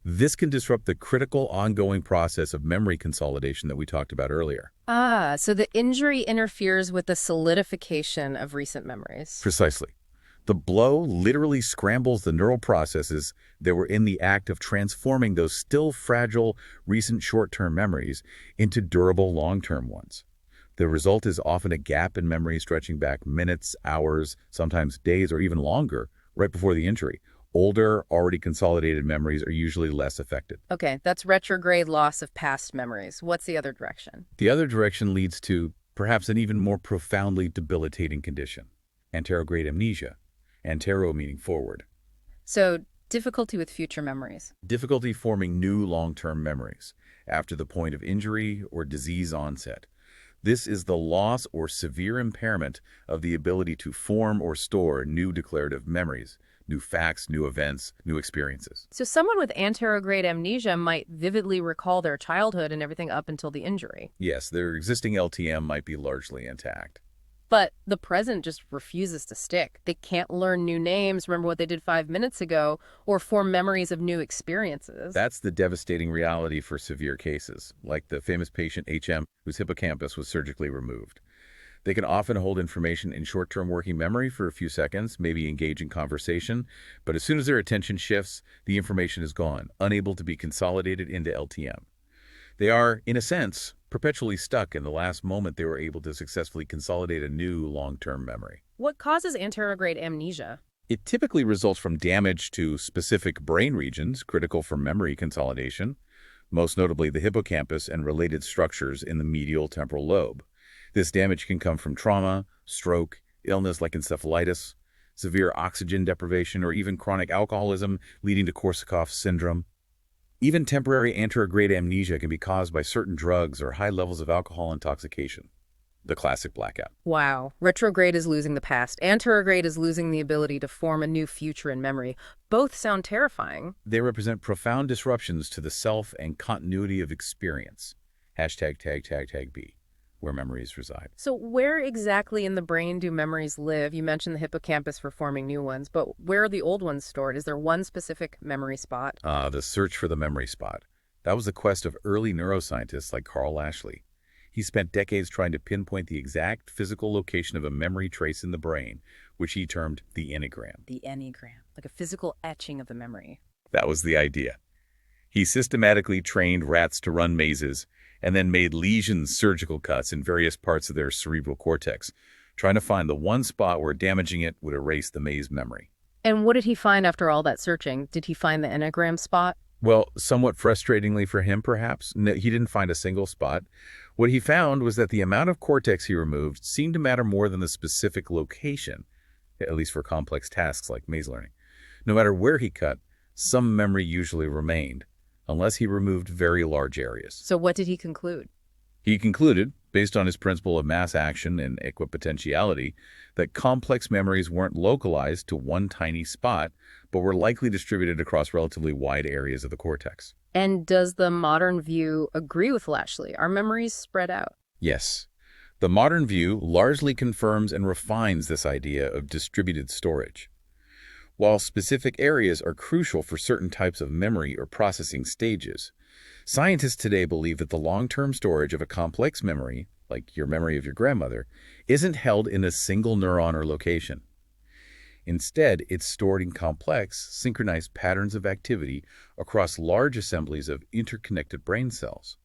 This can disrupt the critical ongoing process of memory consolidation that we talked about earlier. Ah, so the injury interferes with the solidification of recent memories. Precisely. The blow literally scrambles the neural processes that were in the act of transforming those still fragile, recent short-term memories into durable long-term ones. The result is often a gap in memory stretching back minutes, hours, sometimes days, or even longer, right before the injury. Older, already consolidated memories are usually less affected. Okay, that's retrograde loss of past memories. What's the other direction? The other direction leads to perhaps an even more profoundly debilitating condition, anterograde amnesia. Antero meaning forward. So, difficulty with future memories. Difficulty forming new long-term memories after the point of injury or disease onset. This is the loss or severe impairment of the ability to form or store new declarative memories, new facts, new events, new experiences. So someone with anterograde amnesia might vividly recall their childhood and everything up until the injury. Yes, their existing LTM might be largely intact. But the present just refuses to stick. They can't learn new names, remember what they did 5 minutes ago, or form memories of new experiences. That's the devastating reality for severe cases, like the famous patient HM whose hippocampus was surgically removed. They can often hold information in short-term working memory for a few seconds, maybe engage in conversation, but as soon as their attention shifts, the information is gone, unable to be consolidated into LTM. They are, in a sense, perpetually stuck in the last moment they were able to successfully consolidate a new long-term memory. What causes anterograde amnesia? It typically results from damage to specific brain regions critical for memory consolidation, most notably the hippocampus and related structures in the medial temporal lobe. This damage can come from trauma, stroke, illness like encephalitis, severe oxygen deprivation, or even chronic alcoholism leading to Korsakoff syndrome. Even temporary anterograde amnesia can be caused by certain drugs or high levels of alcohol intoxication, the classic blackout. Wow. Retrograde is losing the past. Anterograde is losing the ability to form a new future in memory. Both sound terrifying. They represent profound disruptions to the self and continuity of experience. #B, where memories reside. So where exactly in the brain do memories live? You mentioned the hippocampus for forming new ones, but where are the old ones stored? Is there one specific memory spot? The search for the memory spot. That was the quest of early neuroscientists like Carl Ashley. He spent decades trying to pinpoint the exact physical location of a memory trace in the brain, which he termed the enneagram. The enneagram, like a physical etching of the memory. That was the idea. He systematically trained rats to run mazes and then made lesion surgical cuts in various parts of their cerebral cortex, trying to find the one spot where damaging it would erase the maze memory. And what did he find after all that searching? Did he find the enneagram spot? Well, somewhat frustratingly for him, perhaps, no, he didn't find a single spot. What he found was that the amount of cortex he removed seemed to matter more than the specific location, at least for complex tasks like maze learning. No matter where he cut, some memory usually remained, unless he removed very large areas. So what did he conclude? He concluded, based on his principle of mass action and equipotentiality, that complex memories weren't localized to one tiny spot, but were likely distributed across relatively wide areas of the cortex. And does the modern view agree with Lashley? Are memories spread out? Yes. The modern view largely confirms and refines this idea of distributed storage. While specific areas are crucial for certain types of memory or processing stages, scientists today believe that the long-term storage of a complex memory, like your memory of your grandmother, isn't held in a single neuron or location. Instead, it's stored in complex, synchronized patterns of activity across large assemblies of interconnected brain cells.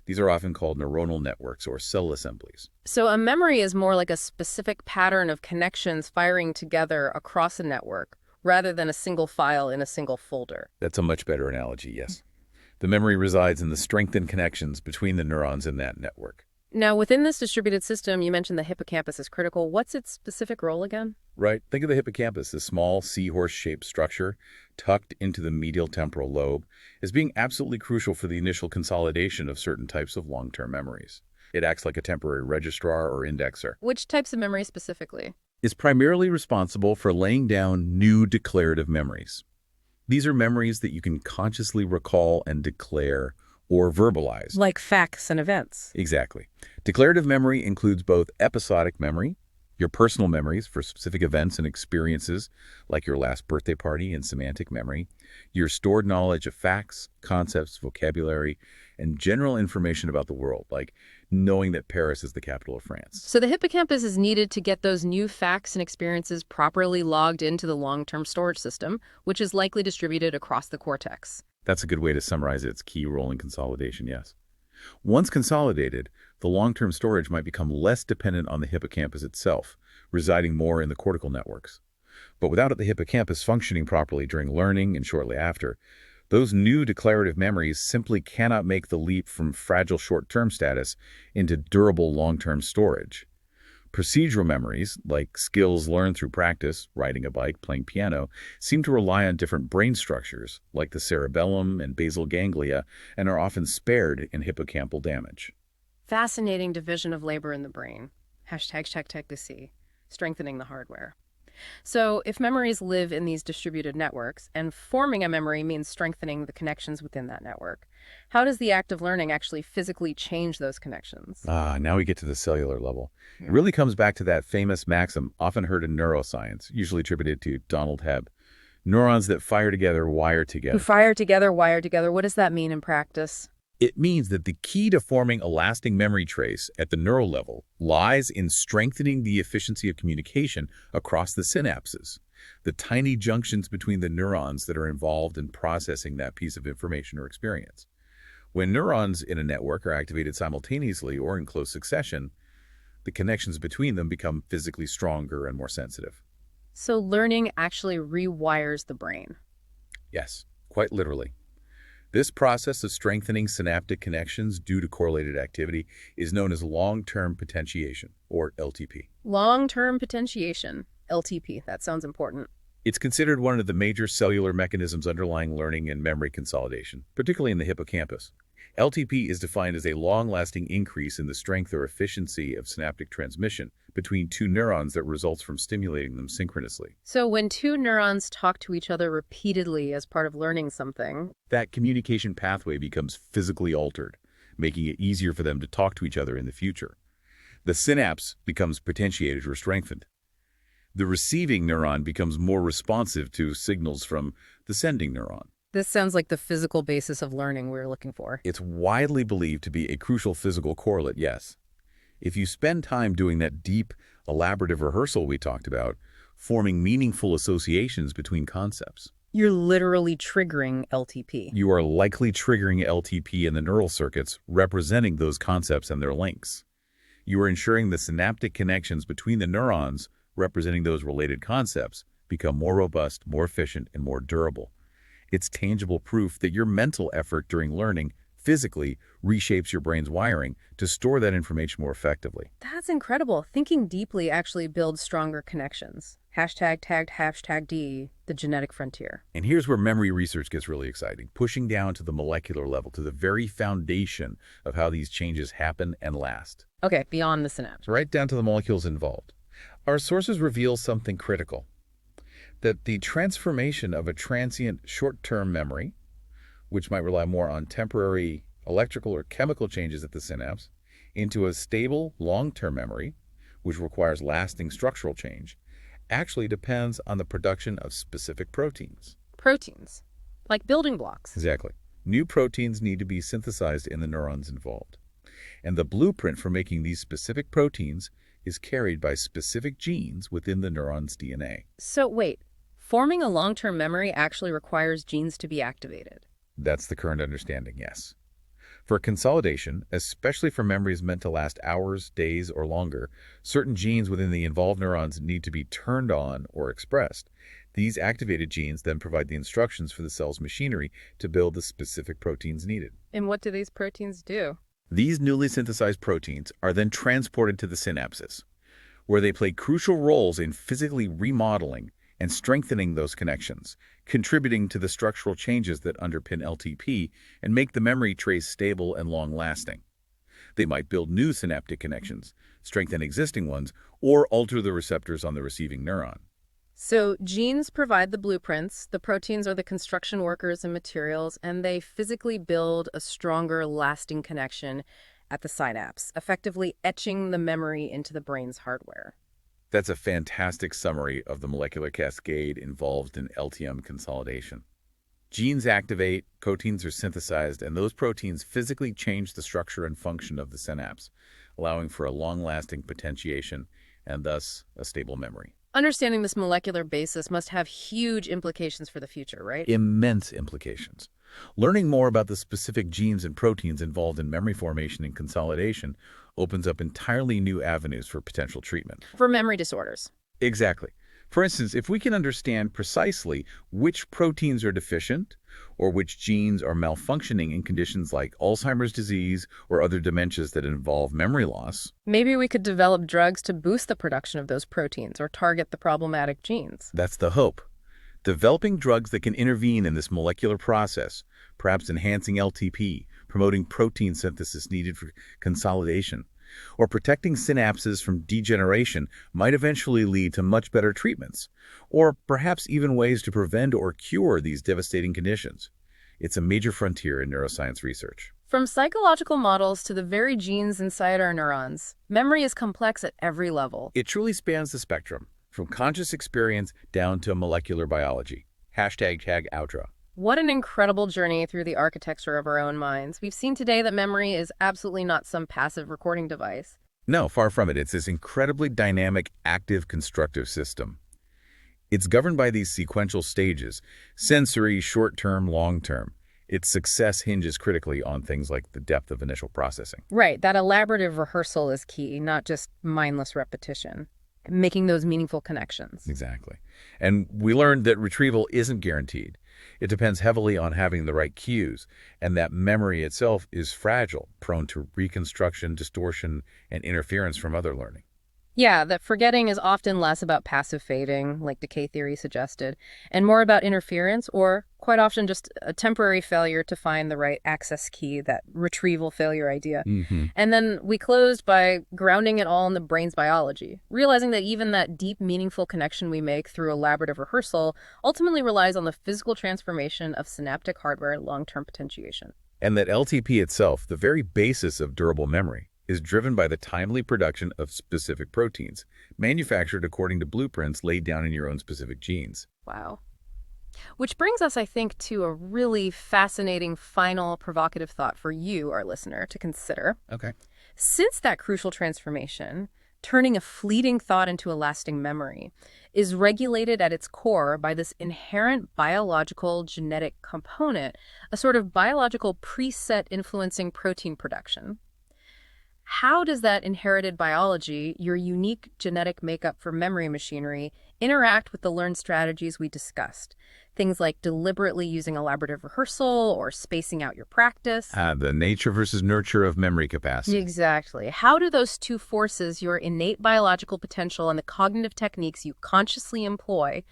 These are often called neuronal networks or cell assemblies. So a memory is more like a specific pattern of connections firing together across a network, rather than a single file in a single folder. That's a much better analogy, yes. The memory resides in the strengthened connections between the neurons in that network. Now, within this distributed system, you mentioned the hippocampus is critical. What's its specific role again? Right. Think of the hippocampus, this small seahorse-shaped structure tucked into the medial temporal lobe, as being absolutely crucial for the initial consolidation of certain types of long-term memories. It acts like a temporary registrar or indexer. Which types of memory specifically? It's primarily responsible for laying down new declarative memories. These are memories that you can consciously recall and declare or verbalize. Like facts and events. Exactly. Declarative memory includes both episodic memory, your personal memories for specific events and experiences, like your last birthday party, and semantic memory, your stored knowledge of facts, concepts, vocabulary, and general information about the world, like knowing that Paris is the capital of France. So the hippocampus is needed to get those new facts and experiences properly logged into the long-term storage system, which is likely distributed across the cortex. That's a good way to summarize its key role in consolidation, yes. Once consolidated, the long-term storage might become less dependent on the hippocampus itself, residing more in the cortical networks. But without the hippocampus functioning properly during learning and shortly after, those new declarative memories simply cannot make the leap from fragile short-term status into durable long-term storage. Procedural memories, like skills learned through practice, riding a bike, playing piano, seem to rely on different brain structures, like the cerebellum and basal ganglia, and are often spared in hippocampal damage. Fascinating division of labor in the brain. #Tech2C, strengthening the hardware. So if memories live in these distributed networks, and forming a memory means strengthening the connections within that network, how does the act of learning actually physically change those connections? Now we get to the cellular level. It really comes back to that famous maxim, often heard in neuroscience, usually attributed to Donald Hebb. Neurons that fire together wire together. Who fire together, wire together. What does that mean in practice? It means that the key to forming a lasting memory trace at the neural level lies in strengthening the efficiency of communication across the synapses, the tiny junctions between the neurons that are involved in processing that piece of information or experience. When neurons in a network are activated simultaneously or in close succession, the connections between them become physically stronger and more sensitive. So learning actually rewires the brain. Yes, quite literally. This process of strengthening synaptic connections due to correlated activity is known as long-term potentiation, or LTP. Long-term potentiation, LTP. That sounds important. It's considered one of the major cellular mechanisms underlying learning and memory consolidation, particularly in the hippocampus. LTP is defined as a long-lasting increase in the strength or efficiency of synaptic transmission between two neurons that results from stimulating them synchronously. So when two neurons talk to each other repeatedly as part of learning something, that communication pathway becomes physically altered, making it easier for them to talk to each other in the future. The synapse becomes potentiated or strengthened. The receiving neuron becomes more responsive to signals from the sending neuron. this sounds like the physical basis of learning we're looking for. It's widely believed to be a crucial physical correlate, yes. If you spend time doing that deep, elaborative rehearsal we talked about, forming meaningful associations between concepts, You're literally triggering LTP. you are likely triggering LTP in the neural circuits representing those concepts and their links. You are ensuring the synaptic connections between the neurons, representing those related concepts, become more robust, more efficient, and more durable. It's tangible proof that your mental effort during learning physically reshapes your brain's wiring to store that information more effectively. That's incredible. Thinking deeply actually builds stronger connections. Hashtag tagged hashtag D, the genetic frontier. And here's where memory research gets really exciting, pushing down to the molecular level, to the very foundation of how these changes happen and last. Okay, beyond the synapse. Right down to the molecules involved. Our sources reveal something critical, that the transformation of a transient short-term memory, which might rely more on temporary electrical or chemical changes at the synapse, into a stable long-term memory, which requires lasting structural change, actually depends on the production of specific proteins. Proteins, like building blocks. Exactly. New proteins need to be synthesized in the neurons involved. And the blueprint for making these specific proteins is carried by specific genes within the neuron's DNA. So wait, forming a long-term memory actually requires genes to be activated. That's the current understanding, yes. For consolidation, especially for memories meant to last hours, days, or longer, certain genes within the involved neurons need to be turned on or expressed. These activated genes then provide the instructions for the cell's machinery to build the specific proteins needed. And what do these proteins do? These newly synthesized proteins are then transported to the synapses, where they play crucial roles in physically remodeling and strengthening those connections, contributing to the structural changes that underpin LTP and make the memory trace stable and long-lasting. They might build new synaptic connections, strengthen existing ones, or alter the receptors on the receiving neuron. So genes provide the blueprints, the proteins are the construction workers and materials, and they physically build a stronger, lasting connection at the synapse, effectively etching the memory into the brain's hardware. That's a fantastic summary of the molecular cascade involved in LTM consolidation. Genes activate, proteins are synthesized, and those proteins physically change the structure and function of the synapse, allowing for a long-lasting potentiation and thus a stable memory. Understanding this molecular basis must have huge implications for the future, right? Immense implications. Learning more about the specific genes and proteins involved in memory formation and consolidation opens up entirely new avenues for potential treatment. For memory disorders. Exactly. For instance, if we can understand precisely which proteins are deficient or which genes are malfunctioning in conditions like Alzheimer's disease or other dementias that involve memory loss, Maybe we could develop drugs to boost the production of those proteins or target the problematic genes. that's the hope. Developing drugs that can intervene in this molecular process, perhaps enhancing LTP, promoting protein synthesis needed for consolidation, or protecting synapses from degeneration might eventually lead to much better treatments, or perhaps even ways to prevent or cure these devastating conditions. It's a major frontier in neuroscience research. From psychological models to the very genes inside our neurons, memory is complex at every level. It truly spans the spectrum, from conscious experience down to molecular biology. #outro. What an incredible journey through the architecture of our own minds. We've seen today that memory is absolutely not some passive recording device. No, far from it. It's this incredibly dynamic, active, constructive system. It's governed by these sequential stages: sensory, short-term, long-term. Its success hinges critically on things like the depth of initial processing. Right, that elaborative rehearsal is key, not just mindless repetition. Making those meaningful connections. Exactly. And we learned that retrieval isn't guaranteed. It depends heavily on having the right cues, and that memory itself is fragile, prone to reconstruction, distortion, and interference from other learning. Yeah, that forgetting is often less about passive fading, like decay theory suggested, and more about interference, or quite often just a temporary failure to find the right access key, that retrieval failure idea. And then we closed by grounding it all in the brain's biology, realizing that even that deep, meaningful connection we make through elaborative rehearsal ultimately relies on the physical transformation of synaptic hardware and long-term potentiation. And that LTP itself, the very basis of durable memory, is driven by the timely production of specific proteins, manufactured according to blueprints laid down in your own specific genes. Wow. Which brings us, I think, to a really fascinating final provocative thought for you, our listener, to consider. Okay. Since that crucial transformation, turning a fleeting thought into a lasting memory, is regulated at its core by this inherent biological genetic component, a sort of biological preset influencing protein production, How does that inherited biology, your unique genetic makeup for memory machinery, interact with the learned strategies we discussed? Things like deliberately using elaborative rehearsal or spacing out your practice? The nature versus nurture of memory capacity. Exactly. How do those two forces, your innate biological potential and the cognitive techniques you consciously employ,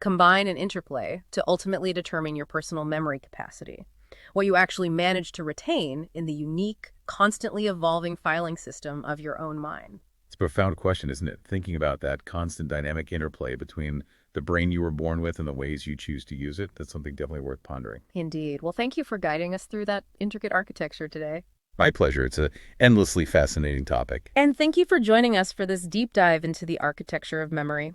combine and interplay to ultimately determine your personal memory capacity? What you actually manage to retain in the unique, constantly evolving filing system of your own mind. It's a profound question, isn't it? Thinking about that constant dynamic interplay between the brain you were born with and the ways you choose to use it, that's something definitely worth pondering. Indeed. Well, thank you for guiding us through that intricate architecture today. My pleasure. It's an endlessly fascinating topic. And thank you for joining us for this deep dive into the architecture of memory.